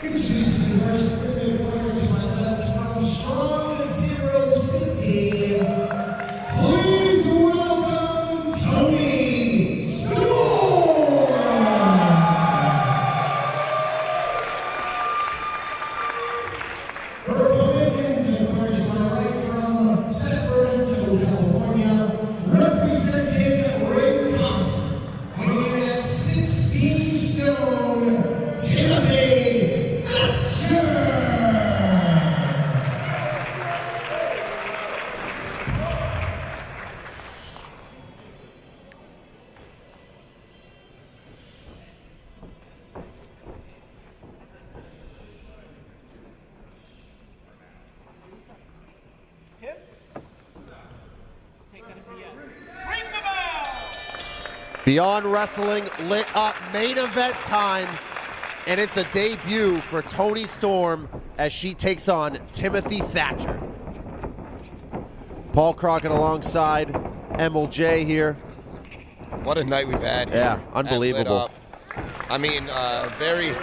Introducing our screaming warrior to my left from Strong Zero City. Please welcome Toni Storm! Her opponent in the corner to my right from Sacramento, California, representing Ring Puff, weighing at 16 stone, Timothy Thatcher! Beyond Wrestling lit up main event time, and it's a debut for Toni Storm as she takes on Timothy Thatcher. Paul Crockett alongside MLJ here. What a night we've had here. Yeah, unbelievable. I mean, very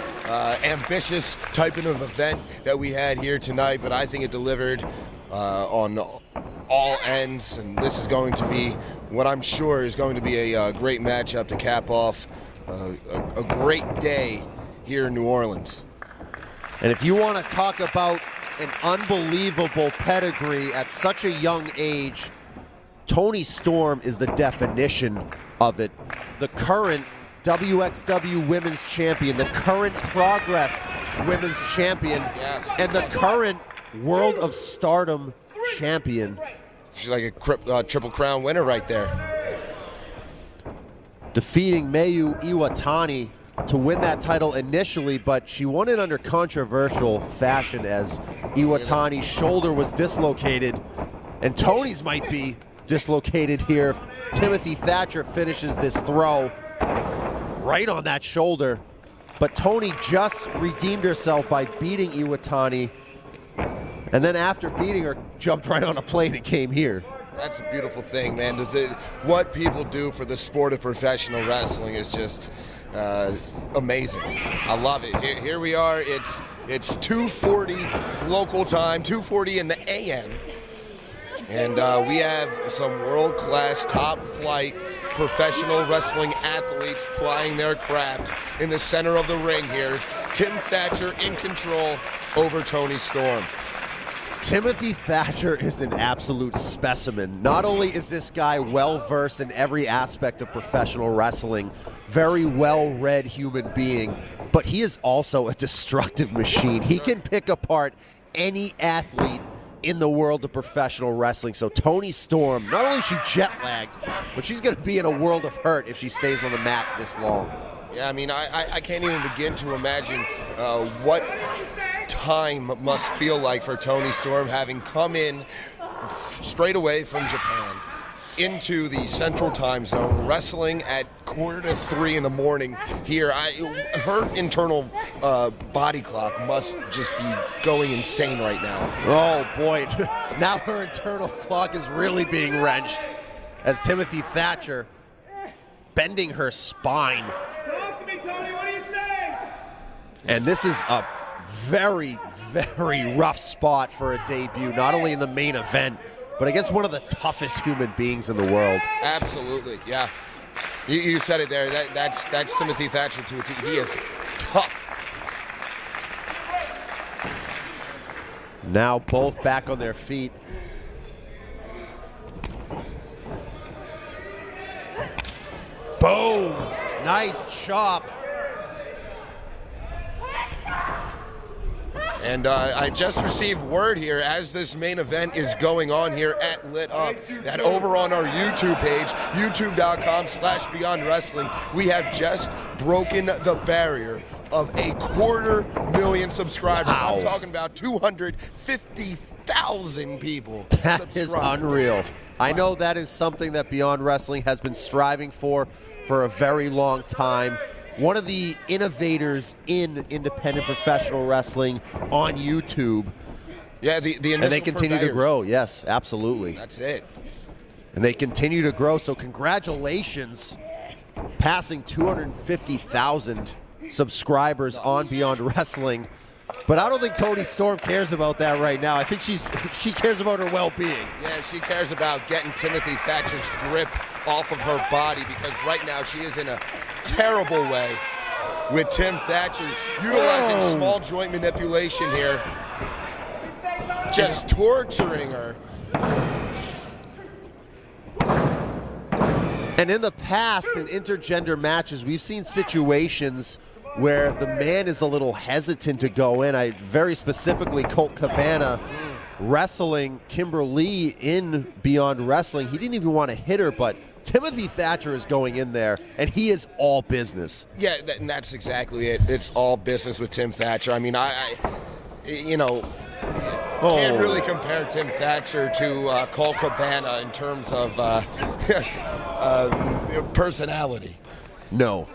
ambitious type of event that we had here tonight, but I think it delivered on all ends, and this is going to be what I'm sure is going to be a great matchup to cap off a great day here in New Orleans. And if you want to talk about an unbelievable pedigree at such a young age, Toni Storm is the definition of it. The current WXW Women's Champion, the current Progress Women's Champion, Yes. and the current World of Stardom Champion. She's like a Triple Crown winner right there. Defeating Mayu Iwatani to win that title initially, but she won it under controversial fashion as Iwatani's shoulder was dislocated, and Toni's might be dislocated here if Timothy Thatcher finishes this throw right on that shoulder. But Toni just redeemed herself by beating Iwatani, and then after beating her, jumped right on a plane and came here. That's a beautiful thing, man. What people do for the sport of professional wrestling is just amazing. I love it. Here we are. It's 2:40 local time, 2:40 in the AM. And we have some world-class, top-flight professional wrestling athletes plying their craft in the center of the ring here. Tim Thatcher in control over Toni Storm. Timothy Thatcher is an absolute specimen. Not only is this guy well-versed in every aspect of professional wrestling, very well-read human being, but he is also a destructive machine. He can pick apart any athlete in the world of professional wrestling. So Toni Storm, not only is she jet-lagged, but she's going to be in a world of hurt if she stays on the mat this long. Yeah, I mean, I can't even begin to imagine what time must feel like for Toni Storm, having come in straight away from Japan into the Central Time Zone, wrestling at 2:45 in the morning here. Her internal body clock must just be going insane right now. Oh boy, now her internal clock is really being wrenched as Timothy Thatcher bending her spine. Talk to me, Toni, what do you say? And this is a very, very rough spot for a debut, not only in the main event, but against one of the toughest human beings in the world. Absolutely, yeah. You said it there. That's Timothy Thatcher to a T. He is tough. Now both back on their feet. Boom! Nice chop. And I just received word here as this main event is going on here at Lit Up that over on our YouTube page, youtube.com/Beyond Wrestling, we have just broken the barrier of 250,000 subscribers. Wow. I'm talking about 250,000 people. That is unreal. I know that is something that Beyond Wrestling has been striving for a very long time. One of the innovators in independent professional wrestling on YouTube. Yeah, the initial and they continue to purveyors. grow. Yes, absolutely. That's it. And they continue to grow. So congratulations, passing 250,000 subscribers on Beyond Wrestling. But I don't think Toni Storm cares about that right now. I think she cares about her well-being. Yeah, she cares about getting Timothy Thatcher's grip off of her body, because right now she is in a terrible way with Tim Thatcher utilizing small joint manipulation here, just torturing her. And in the past, in intergender matches, we've seen situations where the man is a little hesitant to go in. I very specifically, Colt Cabana wrestling Kimberly in Beyond Wrestling. He didn't even want to hit her, but Timothy Thatcher is going in there, and he is all business. Yeah, and that's exactly it. It's all business with Tim Thatcher. I mean, you know, can't really compare Tim Thatcher to Colt Cabana in terms of personality. No.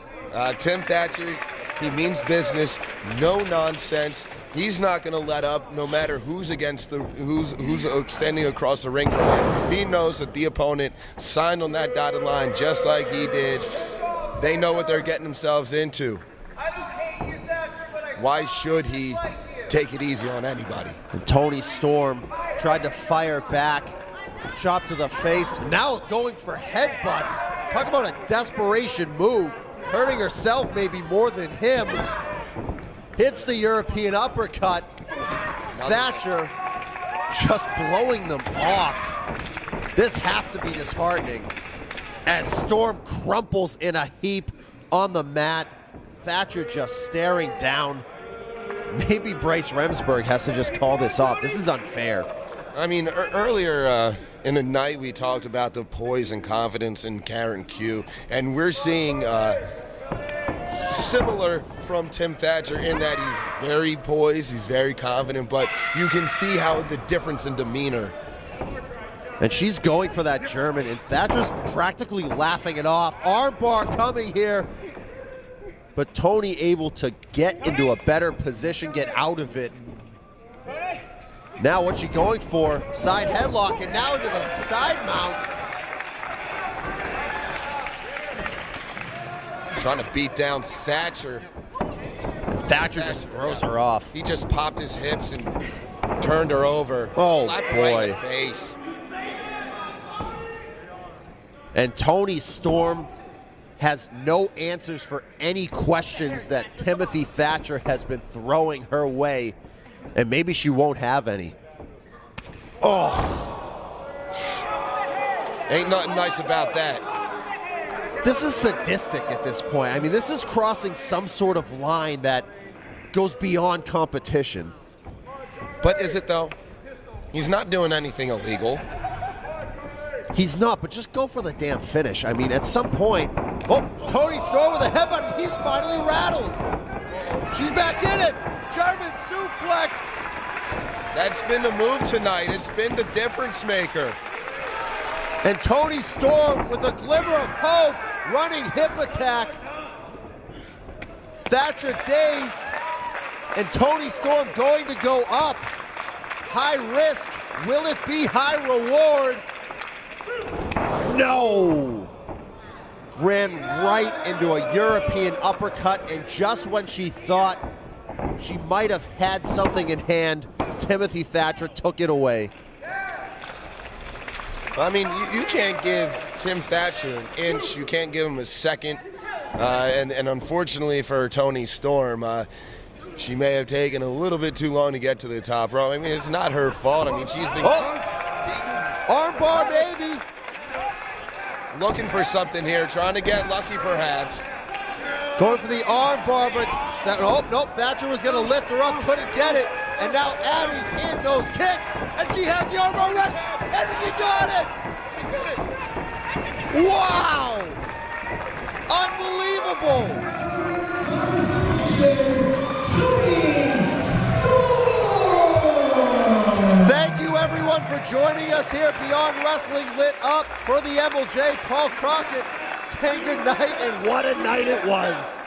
Tim Thatcher, he means business, no nonsense. He's not going to let up, no matter who's who's extending across the ring from him. He knows that the opponent signed on that dotted line just like he did. They know what they're getting themselves into. Why should he take it easy on anybody? And Toni Storm tried to fire back, chop to the face, now going for headbutts. Talk about a desperation move, hurting herself maybe more than him. Hits the European uppercut. Thatcher just blowing them off. This has to be disheartening as Storm crumples in a heap on the mat. Thatcher just staring down. Maybe Bryce Remsburg has to just call this off. This is unfair. I mean, earlier in the night we talked about the poise and confidence in Karen Q, and we're seeing similar from Tim Thatcher in that he's very poised, he's very confident, but you can see how the difference in demeanor. And she's going for that German, and Thatcher's practically laughing it off. Armbar coming here, but Toni able to get into a better position, get out of it. Now what's she going for? Side headlock, and now into the side mount. Trying to beat down Thatcher. Thatcher just throws her off. He just popped his hips and turned her over. Oh, slapped her boy. right in the face. And Toni Storm has no answers for any questions that Timothy Thatcher has been throwing her way. And maybe she won't have any. Oh. Ain't nothing nice about that. This is sadistic at this point. I mean, this is crossing some sort of line that goes beyond competition. But is it though? He's not doing anything illegal. He's not, but just go for the damn finish. I mean, at some point, oh, Toni Storm with a headbutt. He's finally rattled. She's back in it. German suplex. That's been the move tonight. It's been the difference maker. And Toni Storm with a glimmer of hope, running hip attack. Thatcher dazed, and Toni Storm going to go up. High risk, will it be high reward? No! Ran right into a European uppercut, and just when she thought she might have had something in hand, Timothy Thatcher took it away. I mean, you can't give Tim Thatcher an inch. You can't give him a second. And unfortunately for Toni Storm, she may have taken a little bit too long to get to the top rope. I mean, it's not her fault. I mean, she's been armbar, baby. Looking for something here, trying to get lucky perhaps. Going for the armbar, but nope, Thatcher was going to lift her up, couldn't get it. And now adding in those kicks, and she has the armbar right, and she got it! She did it! Wow! Unbelievable! Thank you everyone for joining us here at Beyond Wrestling Lit Up for the MLJ. Paul Crockett saying goodnight, and what a night it was.